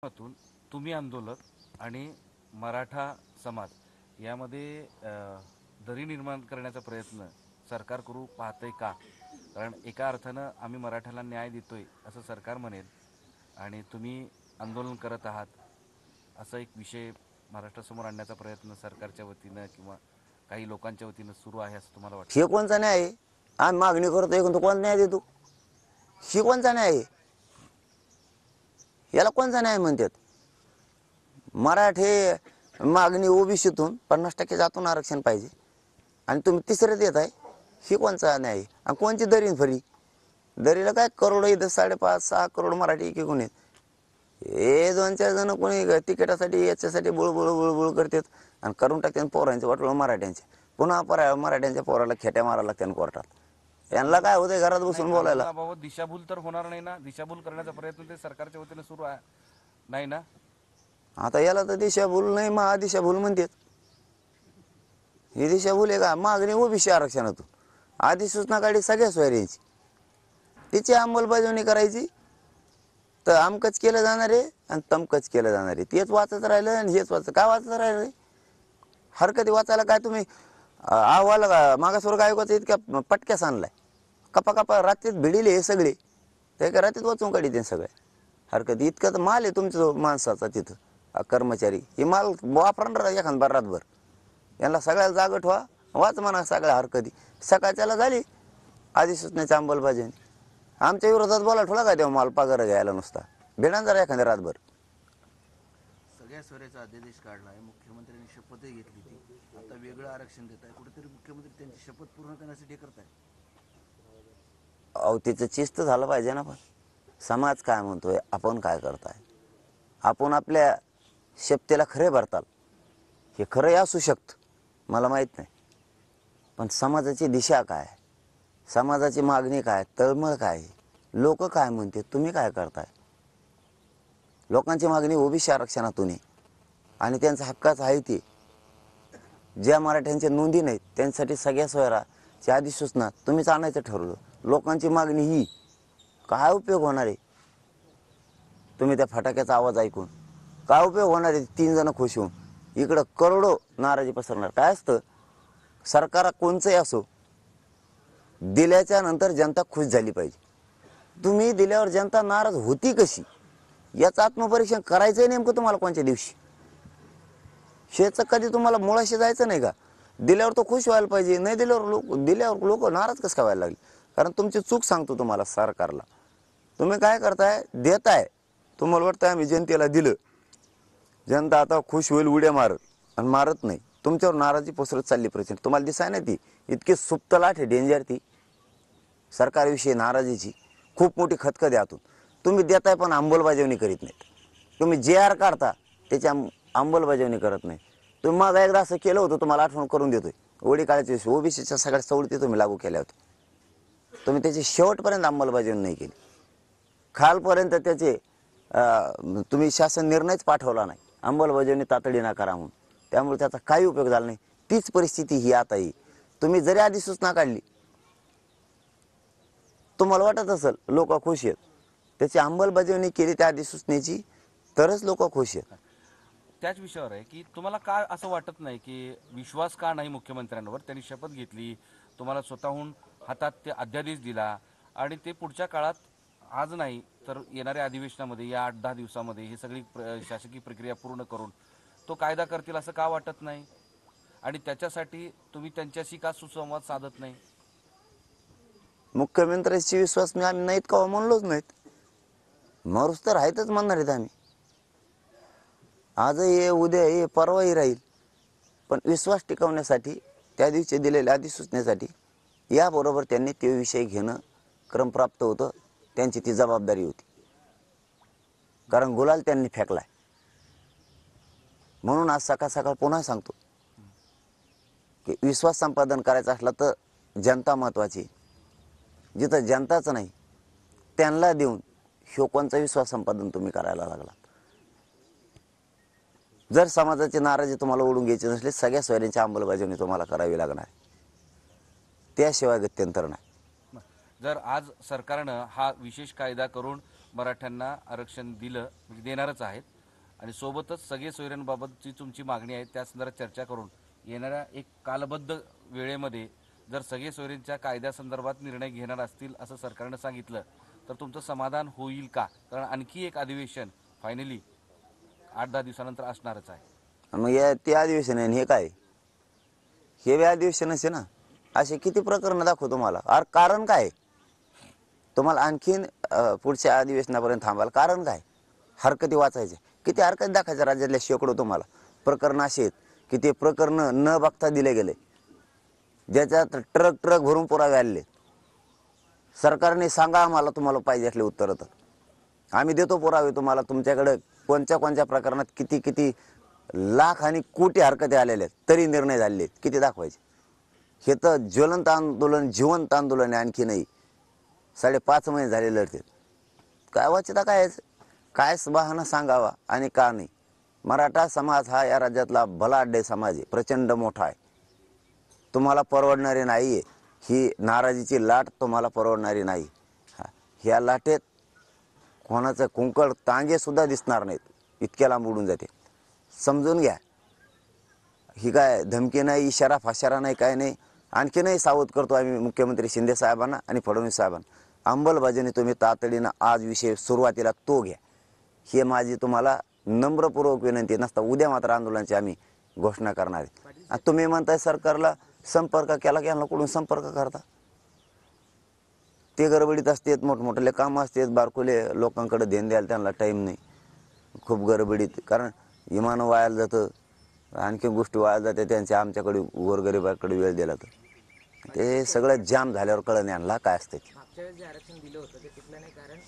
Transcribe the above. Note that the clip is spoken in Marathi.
माध्यमातून तुम्ही आंदोलक आणि मराठा समाज यामध्ये दरी निर्माण करण्याचा प्रयत्न सरकार करू पाहतंय का? कारण एका अर्थानं आम्ही मराठ्याला न्याय देतोय असं सरकार म्हणेल आणि तुम्ही आंदोलन करत आहात असा एक विषय महाराष्ट्रासमोर आणण्याचा प्रयत्न सरकारच्या वतीनं किंवा काही लोकांच्या वतीनं सुरू आहे असं तुम्हाला वाटतं? हे कोणचा न्याय आहे? आम्ही मागणी करतोय कोणता कोण न्याय देतो? ही कोणचा न्याय आहे? याला कोणचा न्याय म्हणतात? मराठे मागणी ओबीसीतून 50% जातून आरक्षण पाहिजे आणि तुम्ही तिसरं देत आहे. ही कोणचा न्याय आहे? आणि कोणची दरीन फरी? दरीला काय करोड इथं 5.5-6 करोड मराठी एकीकडून आहेत. हे 2-4 जण कोणी तिकिटासाठी याच्यासाठी बुळबुळ करतात आणि करून टाकतात पोरांचे वाटोळं मराठ्यांचे. पुन्हा मराठ्यांच्या पोराला खेट्या मारायला लागतात कोर्टात. यांना काय होतंय घरात बसून बोलायला? आंदोलनाबाबत दिशाभूल तर होणार नाही ना? दिशाभूल करण्याचा प्रयत्न ते सरकारच्या वतीनं सुरू आहे नाही ना? आता याला तर दिशाभूल नाही, महादिशाभूल म्हणतात. ही दिशाभूल आहे का? मागणी ओबीसी आरक्षणातून अधिसूचना काढली सगळ्या सोयऱ्यांची, तिची अंमलबजावणी करायची तर आमकच केलं जाणार आहे आणि तमकच केलं जाणार आहे. तेच वाचत राहिलं आणि हेच वाचत काय वाचत राहिलं? हरकती वाचायला काय तुम्ही अहवाल मागासवर्ग आयोगाचा इतक्या पटक्यास आणलाय? कपा रात्रीत भिडीले हे सगळे ते एका रात्रीत वाचून काढते सगळे हरकती. इतकं तर माल आहे तुमच्या माणसाचा तिथं कर्मचारी. हे माल वापरणार एखाद बार रातभर. यांना सगळ्याला जागं ठेवा, वाच म्हणा सगळ्या हरकती. सकाळच्याला झाली अधिसूचनेची अंमलबजावणी. आमच्या विरोधात बोला ठेवला का तेव्हा माल पगार घ्यायला नुसता भेटान जरा एखाद्या रातभर. सगळ्या स्वराचा अध्यादेश काढला आहे, मुख्यमंत्र्यांनी शपथही घेतली ती. आता वेगळं आरक्षण देत आहे. कुठेतरी मुख्यमंत्री त्यांची शपथ पूर्ण करण्यासाठी करत आहे. अहो तिचं चिस्त झालं पाहिजे ना. पण समाज काय म्हणतोय, आपण काय करताय? आपण आपल्या शपथेला खरे भरताल, हे खरंही असू शकतं, मला माहीत नाही. पण समाजाची दिशा काय, समाजाची मागणी काय, तळमळ काय, लोक काय म्हणते, तुम्ही काय करताय? लोकांची मागणी ओबीसी आरक्षणातून आहे आणि त्यांचा हक्काच आहे ते. ज्या मराठ्यांच्या नोंदी नाहीत त्यांच्यासाठी सगळ्या सोयराची अधिसूचना तुम्हीच आणायचं ठरवलं. लोकांची मागणी ही काय उपयोग होणार आहे? तुम्ही त्या फटाक्याचा आवाज ऐकून काय उपयोग होणार आहे? 3 जण खुश होऊन इकडं करोडो नाराजी पसरणार. काय असतं, सरकार कोणचंही असो, दिल्याच्या नंतर जनता खुश झाली पाहिजे. तुम्ही दिल्यावर जनता नाराज होती कशी याचं आत्मपरीक्षण करायचंय नेमकं तुम्हाला कोणत्या दिवशी. शेचं कधी तुम्हाला मुळाशी जायचं नाही का? दिल्यावर तो खुश व्हायला पाहिजे, नाही दिल्यावर लोक नाराज कसं काय व्हायला लागले? कारण तुमची चूक सांगतो तुम्हाला सरकारला. तुम्ही काय करताय, देताय, तुम्हाला वाटतं आम्ही जनतेला दिलं, जनता आता खुश होईल, उड्या मारत आणि मारत नाही. तुमच्यावर नाराजी पसरत चालली प्रचंड. तुम्हाला दिसाय नाही ती इतकी सुप्त लाट आहे, डेंजर ती सरकारविषयी नाराजीची खूप मोठी खतखत आतून. तुम्ही देताय पण अंमलबजावणी करीत नाहीत. तुम्ही जे आर काढता त्याची अंमलबजावणी करत नाही. तुम्ही माझा एकदा असं केलं होतं, तुम्हाला आठवण करून देतोय. ओडी काळाच्या दिवशी ओबीसीच्या सगळ्या सवलती तुम्ही लागू केल्या होत्या. तुम्ही त्याची शेवटपर्यंत अंमलबजावणी नाही केली. खालपर्यंत त्याचे तुम्ही शासन निर्णयच पाठवला नाही, अंमलबजावणी तातडीनं करा म्हणून. त्यामुळे त्याचा काही उपयोग झाला नाही. तीच परिस्थिती ही आता येईल. तुम्ही जरी अधिसूचना काढली, तुम्हाला वाटत असेल लोक खुश आहेत, त्याची अंमलबजावणी केली त्या अधिसूचनेची तरच लोक खुश आहेत. त्याच विषयावर आहे की तुम्हाला काय असं वाटत नाही की विश्वास का नाही मुख्यमंत्र्यांवर? त्यांनी शपथ घेतली, तुम्हाला स्वतःहून हातात ते अध्यादेश दिला आणि ते पुढच्या काळात आज नाही तर येणाऱ्या अधिवेशनामध्ये या 8-10 दिवसामध्ये ही सगळी शासकीय प्रक्रिया पूर्ण करून तो कायदा करतील असं का वाटत नाही? आणि त्याच्यासाठी तुम्ही त्यांच्याशी का सुसंवाद साधत नाही? मुख्यमंत्र्यांची विश्वास मी आम्ही नाहीत का म्हणलोच नाहीत. मरूस तर आहेतच म्हणणार आहेत आम्ही. आजही ये, उद्या ये, परवाही राहील. पण विश्वास टिकवण्यासाठी त्या दिवशी दिलेल्या अधिसूचनेसाठी याबरोबर त्यांनी ते विषय घेणं क्रमप्राप्त होतं. त्यांची ती जबाबदारी होती. कारण गुलाल त्यांनी फेकलाय. म्हणून आज सकाळ सकाळ पुन्हा सांगतो की विश्वास संपादन करायचा असला तर जनता महत्वाची. जिथं जनताच नाही त्यांना देऊन कोणचा विश्वास संपादन तुम्ही करायला लागला? जर समाजाची नाराजी तुम्हाला ओढून घ्यायची नसली, सगळ्या सोयऱ्यांची अंमलबजावणी तुम्हाला करावी लागणार. त्याशिवाय गत्यंतर नाही. जर आज सरकारनं हा विशेष कायदा करून मराठ्यांना आरक्षण दिलं म्हणजे देणारच आहेत आणि सोबतच सगळे सोयऱ्यांबाबतची तुमची मागणी आहे त्या संदर्भात चर्चा करून येणाऱ्या एक कालबद्ध वेळेमध्ये जर सगळे सोयऱ्यांच्या कायद्यासंदर्भात निर्णय घेणार असतील असं सरकारनं सांगितलं तर तुमचं समाधान होईल का? कारण आणखी एक अधिवेशन फायनली 8-10 दिवसानंतर असणारच आहे. मग ते अधिवेशन आहे आणि हे काय? हे बी अधिवेशनच आहे ना. असे किती प्रकरण दाखवतो तुम्हाला. अरे कारण काय? तुम्हाला आणखीन पुढच्या अधिवेशनापर्यंत थांबायला कारण काय? हरकती वाचायचे किती हरकत दाखायच्या राज्यातल्या शेकडो तुम्हाला प्रकरण असे आहेत की ते प्रकरण न बघता दिले गेले, ज्याच्यात ट्रक ट्रक भरून पुरावे आले. सरकारने सांगा आम्हाला तुम्हाला पाहिजे असले उत्तर, तर आम्ही देतो पुरावे तुम्हाला. तुमच्याकडे कोणत्या कोणत्या प्रकरणात किती किती लाख आणि कोटी हरकती आलेल्या आहेत तरी निर्णय झालेले आहेत, किती दाखवायचे? हे तर ज्वलंत आंदोलन, जिवंत आंदोलन आहे. आणखी नाही 5.5 महिने झाले लढते. काय वाचिता काय बहाणा सांगावा आणि का नाही? मराठा समाज हा या राज्यातला बलाढ्य समाज आहे, प्रचंड मोठा आहे. तुम्हाला परवडणारे नाही आहे. ही नाराजीची लाट तुम्हाला परवडणारी नाही. ह्या लाटेत कोणाचं कुंकळ तांगे सुद्धा दिसणार नाहीत, इतक्या लांब उडून जाते. समजून घ्या. ही काय धमकी नाही, इशारा फाशारा नाही, काय नाही. आणखीनही सावध करतो आम्ही मुख्यमंत्री शिंदे साहेबांना आणि फडणवीस साहेबांना. अंमलबजावणी तुम्ही तातडीनं आज विषय सुरुवातीला तो घ्या. ही माझी तुम्हाला नम्रपूर्वक विनंती. नसता उद्या मात्र आंदोलनाची आम्ही घोषणा करणार आहे. तुम्ही म्हणताय सरकारला संपर्क केला की यांना कुठून संपर्क करता? ते गडबडीत असतात, मोठमोठे काम असतात, बारकुले लोकांकडे देण द्यायला त्यांना टाईम नाही, खूप गडबडीत. कारण विमान वायाला जातं, आणखी गोष्टी वाया जाते त्यांच्या. आमच्याकडे गोरगरिबाकडे वेळ दिला तर ते सगळं जाम झाल्यावर कळण यांना काय असतं. मागच्या वेळेस जे आरक्षण दिलं होतं ते टिकलं नाही, कारण